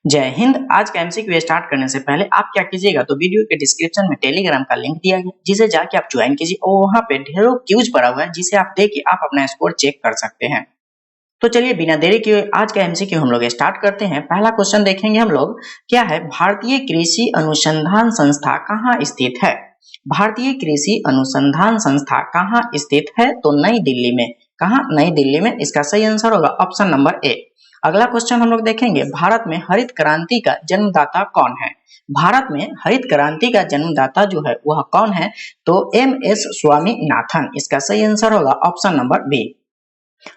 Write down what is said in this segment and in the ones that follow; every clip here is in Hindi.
जय हिंद। आज का एमसीक्यू स्टार्ट करने से पहले आप क्या कीजिएगा तो वीडियो के डिस्क्रिप्शन में टेलीग्राम का लिंक दिया गया जिसे जाके आप ज्वाइन कीजिए और वहां पे ढेरों क्यूज पड़ा हुआ है जिसे आप देख के आप अपना स्कोर चेक कर सकते हैं। तो चलिए बिना देरी किए आज का एमसीक्यू हम लोग स्टार्ट करते हैं। पहला क्वेश्चन देखेंगे हम लोग, क्या है भारतीय कृषि अनुसंधान संस्था कहाँ स्थित है? भारतीय कृषि अनुसंधान संस्था कहाँ स्थित है? तो नई दिल्ली में। कहाँ? नई दिल्ली में। इसका सही आंसर होगा ऑप्शन नंबर ए। अगला क्वेश्चन हम लोग देखेंगे, भारत में हरित क्रांति का जन्मदाता कौन है? भारत में हरित क्रांति का जन्मदाता जो है वह कौन है? तो एम.एस. स्वामीनाथन। इसका सही आंसर होगा ऑप्शन नंबर बी।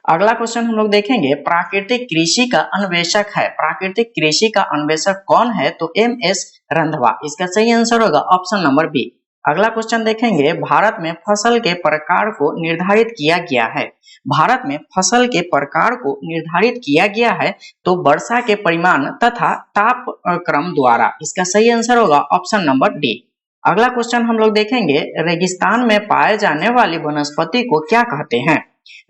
अगला क्वेश्चन हम लोग देखेंगे, प्राकृतिक कृषि का अन्वेषक है। प्राकृतिक कृषि का अन्वेषक कौन है? तो एम.एस. रंधवा। इसका सही आंसर होगा ऑप्शन नंबर बी। अगला क्वेश्चन देखेंगे, भारत में फसल के प्रकार को निर्धारित किया गया है। भारत में फसल के प्रकार को निर्धारित किया गया है तो वर्षा के परिमाण तथा तापक्रम द्वारा। इसका सही आंसर होगा ऑप्शन नंबर डी। अगला क्वेश्चन हम लोग देखेंगे, रेगिस्तान में पाए जाने वाली वनस्पति को क्या कहते हैं?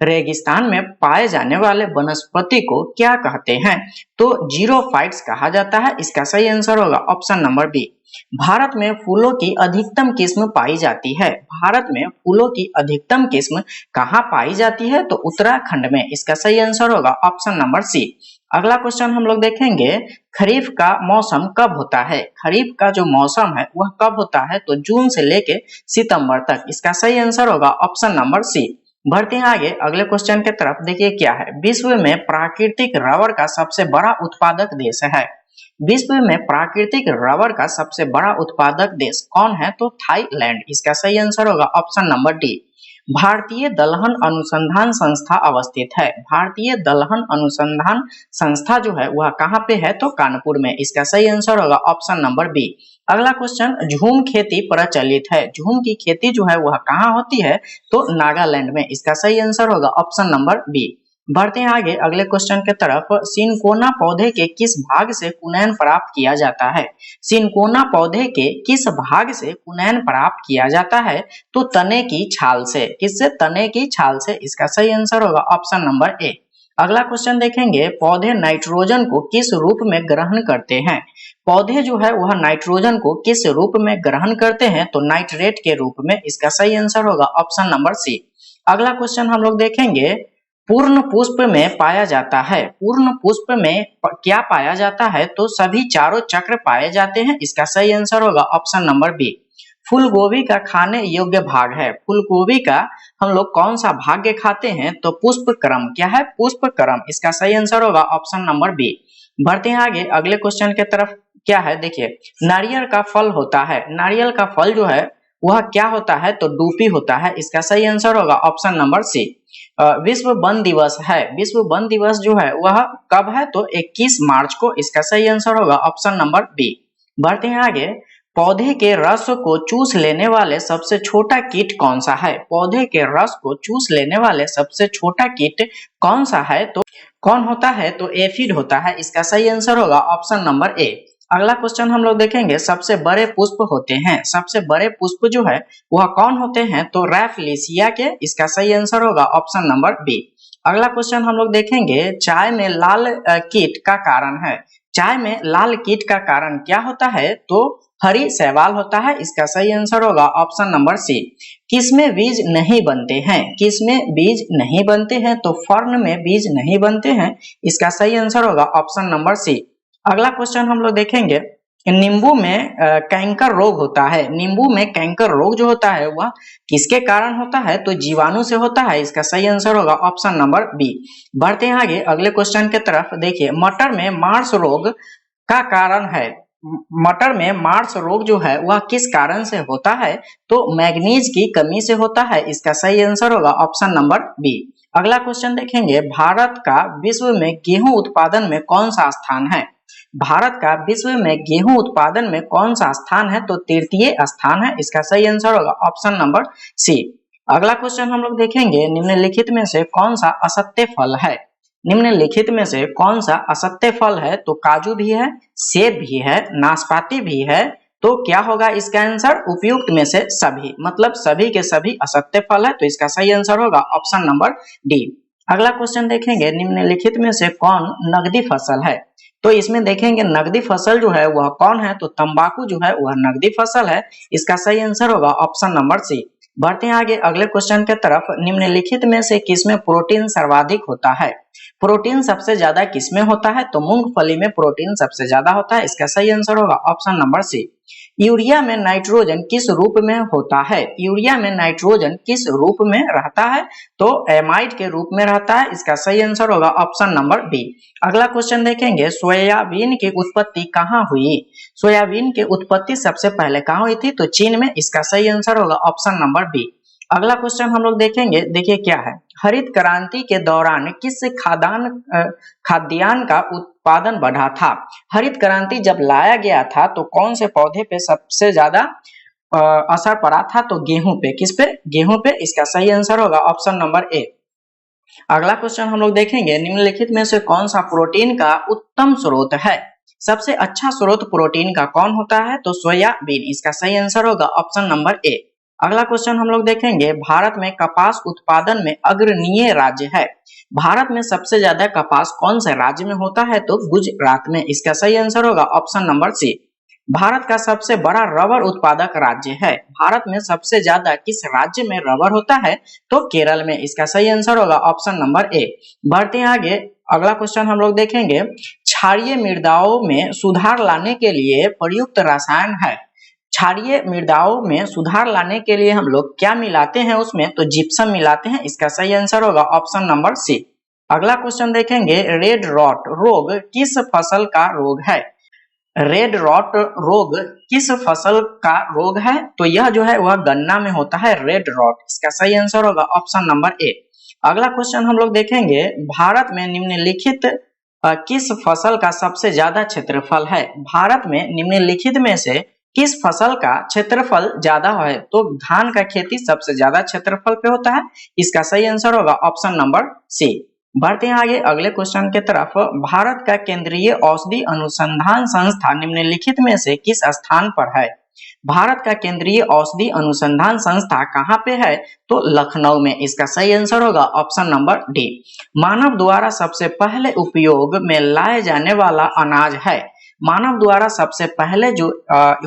रेगिस्तान में पाए जाने वाले वनस्पति को क्या कहते हैं? तो जीरोफाइट्स कहा जाता है। इसका सही आंसर होगा ऑप्शन नंबर बी। भारत में फूलों की अधिकतम किस्म पाई जाती है। भारत में फूलों की अधिकतम किस्म कहाँ पाई जाती है? तो उत्तराखंड में। इसका सही आंसर होगा ऑप्शन नंबर सी। अगला क्वेश्चन हम लोग देखेंगे, खरीफ का मौसम कब होता है? खरीफ का जो मौसम है वह कब होता है? तो जून से लेके सितंबर तक। इसका सही आंसर होगा ऑप्शन नंबर सी। बढ़ते हैं आगे अगले क्वेश्चन की तरफ। देखिए क्या है, विश्व में प्राकृतिक रबर का सबसे बड़ा उत्पादक देश है। विश्व में प्राकृतिक रबर का सबसे बड़ा उत्पादक देश कौन है? तो थाईलैंड। इसका सही आंसर होगा ऑप्शन नंबर डी। भारतीय दलहन अनुसंधान संस्था अवस्थित है। भारतीय दलहन अनुसंधान संस्था जो है वह कहाँ पे है? तो कानपुर में। इसका सही आंसर होगा ऑप्शन नंबर बी। अगला क्वेश्चन, झूम खेती प्रचलित है। झूम की खेती जो है वह कहाँ होती है? तो नागालैंड में। इसका सही आंसर होगा ऑप्शन नंबर बी। बढ़ते हैं आगे अगले क्वेश्चन की तरफ। सिनकोना पौधे के किस भाग से कुनैन प्राप्त किया जाता है? सिनकोना पौधे के किस भाग से कुनैन प्राप्त किया जाता है? तो तने की छाल से। किससे? तने की छाल से। इसका सही आंसर होगा ऑप्शन नंबर ए। अगला क्वेश्चन देखेंगे, पौधे नाइट्रोजन को किस रूप में ग्रहण करते हैं? पौधे जो है वह नाइट्रोजन को किस रूप में ग्रहण करते हैं? तो नाइट्रेट के रूप में। इसका सही आंसर होगा ऑप्शन नंबर सी। अगला क्वेश्चन हम लोग देखेंगे, पूर्ण पुष्प में पाया जाता है। पूर्ण पुष्प में क्या पाया जाता है? तो सभी चारों चक्र पाए जाते हैं। इसका सही आंसर होगा ऑप्शन नंबर बी। फूलगोभी का खाने योग्य भाग है। फूलगोभी का हम लोग कौन सा भाग खाते हैं? तो पुष्प क्रम। क्या है? पुष्प क्रम। इसका सही आंसर होगा ऑप्शन नंबर बी। बढ़ते हैं आगे अगले क्वेश्चन की तरफ। क्या है देखिए, नारियल का फल होता है। नारियल का फल जो है वह क्या होता है? तो डूपी होता है। इसका सही आंसर होगा ऑप्शन नंबर सी। विश्व वन दिवस है। विश्व वन दिवस जो है वह कब है? तो 21 मार्च को। इसका सही आंसर होगा ऑप्शन नंबर बी। बढ़ते हैं आगे, पौधे के रस को चूस लेने वाले सबसे छोटा कीट कौन सा है? पौधे के रस को चूस लेने वाले सबसे छोटा कीट कौन सा है? तो कौन होता है? तो एफिड होता है। इसका सही आंसर होगा ऑप्शन नंबर ए। अगला क्वेश्चन हम लोग देखेंगे, सबसे बड़े पुष्प होते हैं। सबसे बड़े पुष्प जो है वह कौन होते हैं? तो रैफलेशिया के। इसका सही आंसर होगा ऑप्शन नंबर बी। अगला क्वेश्चन हम लोग देखेंगे, चाय में लाल कीट का कारण है। चाय में लाल कीट का कारण क्या होता है? तो हरी शैवाल होता है। इसका सही आंसर होगा ऑप्शन नंबर सी। किसमें बीज नहीं बनते हैं? किसमें बीज नहीं बनते हैं? तो फर्न में बीज नहीं बनते हैं। इसका सही आंसर होगा ऑप्शन नंबर सी। अगला क्वेश्चन हम लोग देखेंगे, नींबू में कैंकर रोग होता है। नींबू में कैंकर रोग जो होता है वह किसके कारण होता है? तो जीवाणु से होता है। इसका सही आंसर होगा ऑप्शन नंबर बी। बढ़ते हैं आगे अगले क्वेश्चन की तरफ। देखिए, मटर में मार्स रोग का कारण है। मटर में मार्स रोग जो है वह किस कारण से होता है? तो मैग्नीज की कमी से होता है। इसका सही आंसर होगा ऑप्शन नंबर बी। अगला क्वेश्चन देखेंगे, भारत का विश्व में गेहूं उत्पादन में कौन सा स्थान है? भारत का विश्व में गेहूं उत्पादन में कौन सा स्थान है? तो तृतीय स्थान है। इसका सही आंसर होगा ऑप्शन नंबर सी। अगला क्वेश्चन हम लोग देखेंगे, निम्नलिखित में से कौन सा असत्य फल है? निम्नलिखित में से कौन सा असत्य फल है? तो काजू भी है, सेब भी है, नाशपाती भी है। तो क्या होगा इसका आंसर? उपयुक्त में से सभी, मतलब सभी के सभी असत्य फल है। तो इसका सही आंसर होगा ऑप्शन नंबर डी। अगला क्वेश्चन देखेंगे, निम्नलिखित में से कौन नकदी फसल है? तो इसमें देखेंगे नकदी फसल जो है वह कौन है, तो तंबाकू जो है वह नकदी फसल है। इसका सही आंसर होगा ऑप्शन नंबर सी। बढ़ते हैं आगे अगले क्वेश्चन के तरफ, निम्नलिखित में से किसमें प्रोटीन सर्वाधिक होता है? प्रोटीन सबसे ज्यादा किसमें होता है? तो मूंगफली में प्रोटीन सबसे ज्यादा होता है। इसका सही आंसर होगा ऑप्शन नंबर सी। यूरिया में नाइट्रोजन किस रूप में होता है? यूरिया में नाइट्रोजन किस रूप में रहता है? तो एमाइड के रूप में रहता है। इसका सही आंसर होगा ऑप्शन नंबर बी। अगला क्वेश्चन देखेंगे, सोयाबीन की उत्पत्ति कहाँ हुई? सोयाबीन की उत्पत्ति सबसे पहले कहाँ हुई थी? तो चीन में। इसका सही आंसर होगा ऑप्शन नंबर बी। अगला क्वेश्चन हम लोग देखेंगे, देखिए क्या है, हरित क्रांति के दौरान किस खाद्यान्न का उत्पादन बढ़ा था? हरित क्रांति जब लाया गया था तो कौन से पौधे पे सबसे ज्यादा असर पड़ा था? तो गेहूं पे। किस पे? गेहूं पे। इसका सही आंसर होगा ऑप्शन नंबर ए। अगला क्वेश्चन हम लोग देखेंगे, निम्नलिखित में से कौन सा प्रोटीन का उत्तम स्रोत है? सबसे अच्छा स्रोत प्रोटीन का कौन होता है? तो सोयाबीन। इसका सही आंसर होगा ऑप्शन नंबर ए। अगला क्वेश्चन हम लोग देखेंगे, भारत में कपास उत्पादन में अग्रणीय राज्य है। भारत में सबसे ज्यादा कपास कौन से राज्य में होता है? तो गुजरात में। इसका सही आंसर होगा ऑप्शन नंबर सी। भारत का सबसे बड़ा रबर उत्पादक राज्य है। भारत में सबसे ज्यादा किस राज्य में रबर होता है? तो केरल में। इसका सही आंसर होगा ऑप्शन नंबर ए। बढ़ते हैं आगे अगला क्वेश्चन हम लोग देखेंगे, क्षारीय मृदाओं में सुधार लाने के लिए प्रयुक्त रसायन है। क्षारीय मृदाओं में सुधार लाने के लिए हम लोग क्या मिलाते हैं उसमें? तो जिप्सम मिलाते हैं। इसका सही आंसर होगा ऑप्शन नंबर सी। अगला क्वेश्चन देखेंगे, रेड रॉट रोग किस फसल का रोग है? रेड रॉट रोग किस फसल का रोग है? तो यह जो है वह गन्ना में होता है, रेड रॉट। इसका सही आंसर होगा ऑप्शन नंबर ए। अगला क्वेश्चन हम लोग देखेंगे, भारत में निम्नलिखित किस फसल का सबसे ज्यादा क्षेत्रफल है? भारत में निम्नलिखित में से किस फसल का क्षेत्रफल ज्यादा है? तो धान का खेती सबसे ज्यादा क्षेत्रफल पे होता है। इसका सही आंसर होगा ऑप्शन नंबर सी। बढ़ते हैं आगे अगले क्वेश्चन के तरफ, भारत का केंद्रीय औषधि अनुसंधान संस्था निम्नलिखित में से किस स्थान पर है? भारत का केंद्रीय औषधि अनुसंधान संस्था कहाँ पे है? तो लखनऊ में। इसका सही आंसर होगा ऑप्शन नंबर डी। मानव द्वारा सबसे पहले उपयोग में लाए जाने वाला अनाज है। मानव द्वारा सबसे पहले जो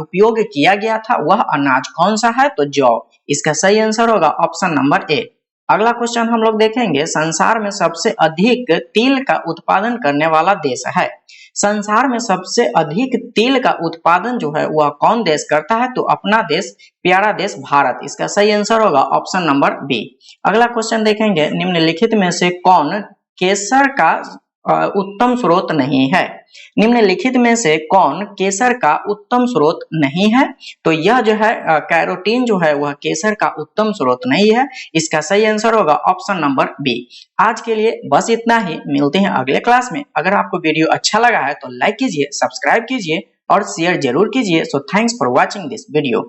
उपयोग किया गया था वह अनाज कौन सा है? तो जौ। इसका सही आंसर होगा ऑप्शन नंबर ए। अगला क्वेश्चन हम लोग देखेंगे, संसार में सबसे अधिक तिल का उत्पादन करने वाला देश है। संसार में सबसे अधिक तिल का उत्पादन जो है वह कौन देश करता है? तो अपना देश, प्यारा देश भारत। इसका सही आंसर होगा ऑप्शन नंबर बी। अगला क्वेश्चन देखेंगे, निम्नलिखित में से कौन केसर का उत्तम स्रोत नहीं है? निम्नलिखित में से कौन केसर का उत्तम स्रोत नहीं है? तो यह जो है कैरोटीन जो है वह केसर का उत्तम स्रोत नहीं है। इसका सही आंसर होगा ऑप्शन नंबर बी। आज के लिए बस इतना ही, मिलते हैं अगले क्लास में। अगर आपको वीडियो अच्छा लगा है तो लाइक कीजिए, सब्सक्राइब कीजिए और शेयर जरूर कीजिए। So thanks for watching this video.